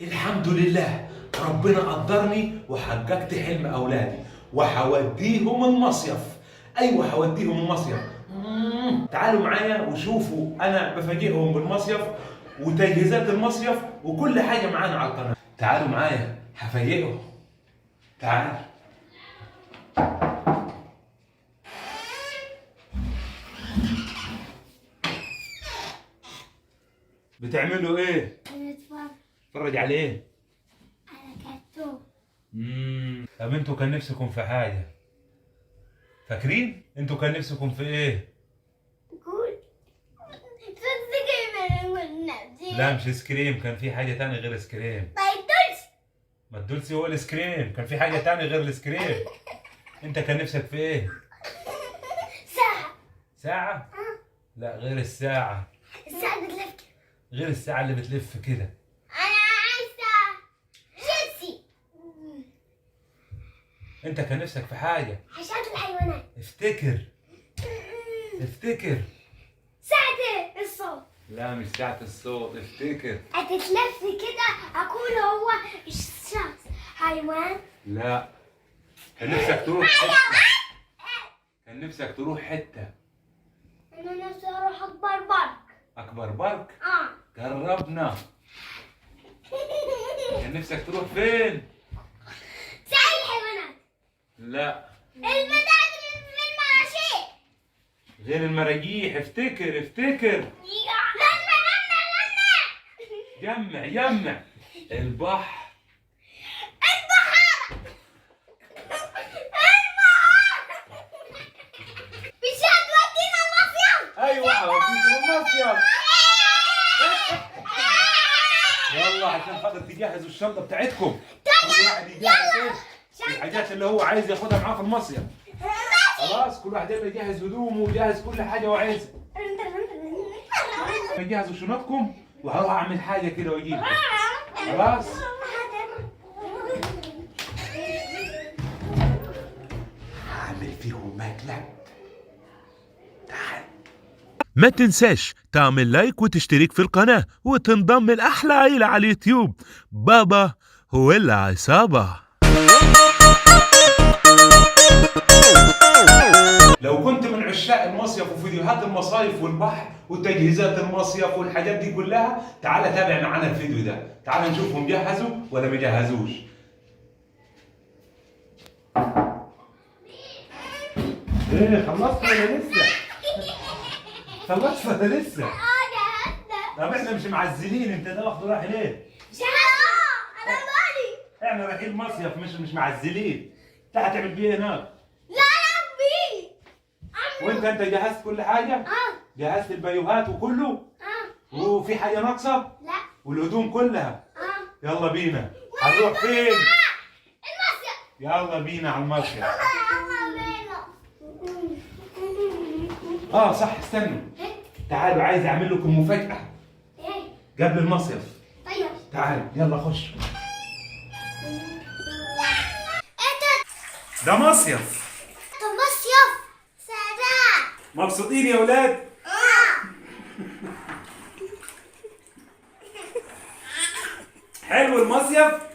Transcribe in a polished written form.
الحمد لله، ربنا قدرني وحققت حلم اولادي وحوديهم المصيف. ايوه حوديهم المصيف. تعالوا معايا وشوفوا انا بفاجئهم بالمصيف وتجهيزات المصيف وكل حاجه معانا على القناه. تعالوا معايا هفاجئهم. تعال. بتعملوا ايه؟ اتفرج عليه. على كرتون. طب انتوا كان نفسكم في حاجه؟ فاكرين؟ انتوا كان نفسكم في ايه؟ قول. تصدقي من النبي؟ لا مش سكريم، كان في حاجه تانية غير سكريم. ما يدوش. ما الدولسي هو السكريم، كان في حاجه تانية غير السكريم. انت كان نفسك في ايه؟ ساعة. ساعه؟ لا غير الساعه. الساعة بتلف كده. غير الساعه اللي بتلف كده. أنا عايزة شيبسي. انت كان نفسك في حاجه. حشرات الحيوانات. افتكر. افتكر. ساعة الصوت. لا مش ساعه الصوت، افتكر. هتتلف كده أكون هو الشخص حيوان. لا كان نفسك تروح حته. كان نفسك تروح حته. أنا نفسي أروح أكبر بارك. اكبر بارك. قربنا. كان نفسك تروح فين؟ ساعة الحيوانات. لا البتاع اللي في المراشيق. غير المراجيح، افتكر افتكر. جمع جمع. البحر. مش هتودينا المصيف؟ ايوه هوديكم المصيف. يلا عشان خاطر تجهزوا الشنطه بتاعتكم. كل واحد يجهز ايه؟ الحاجات اللي هو عايز ياخدها معاه في المصيف. خلاص كل واحد يبقى يجهز هدومه ويجهز كل حاجه وعايزها. جهزوا شنطكم وهروح اعمل حاجه كده واجيب. خلاص. هعمل فيهم مقلب. تعال. ما تنساش تعمل لايك وتشترك في القناة وتنضم لأحلى عيلة على اليوتيوب. بابا هو العصابة. لو كنت من عشاق المصيف وفيديوهات المصايف والبحر وتجهيزات المصيف والحاجات دي كلها، تعال تابع معانا الفيديو ده. تعال نشوفهم جهزوا ولا ما جهزوش. ايه خلصت ولا لسه؟ خلصت ولا لسه؟ جهزنا. طب احنا مش معزلين، انت ده واخده رايح ليه؟ جهزنا. أنا مالي. احنا رايحين مصيف مش معزلين. انت هتعمل بيه هناك. لا يا عمي. وانت جهزت كل حاجه؟ جهزت البيوهات وكله؟ وفي حاجه ناقصه؟ لا. والهدوم كلها؟ يلا بينا. هنروح فين؟ المصيف. يلا بينا على المصيف. يلا بينا. صح استنوا. تعالوا عايز اعمل لكم مفاجأة ايه؟ قبل المصيف. طيب. تعالوا يلا خش. ايه ده مصيف. ده مصيف. سلام. مبسوطين يا ولاد؟ حلو المصيف؟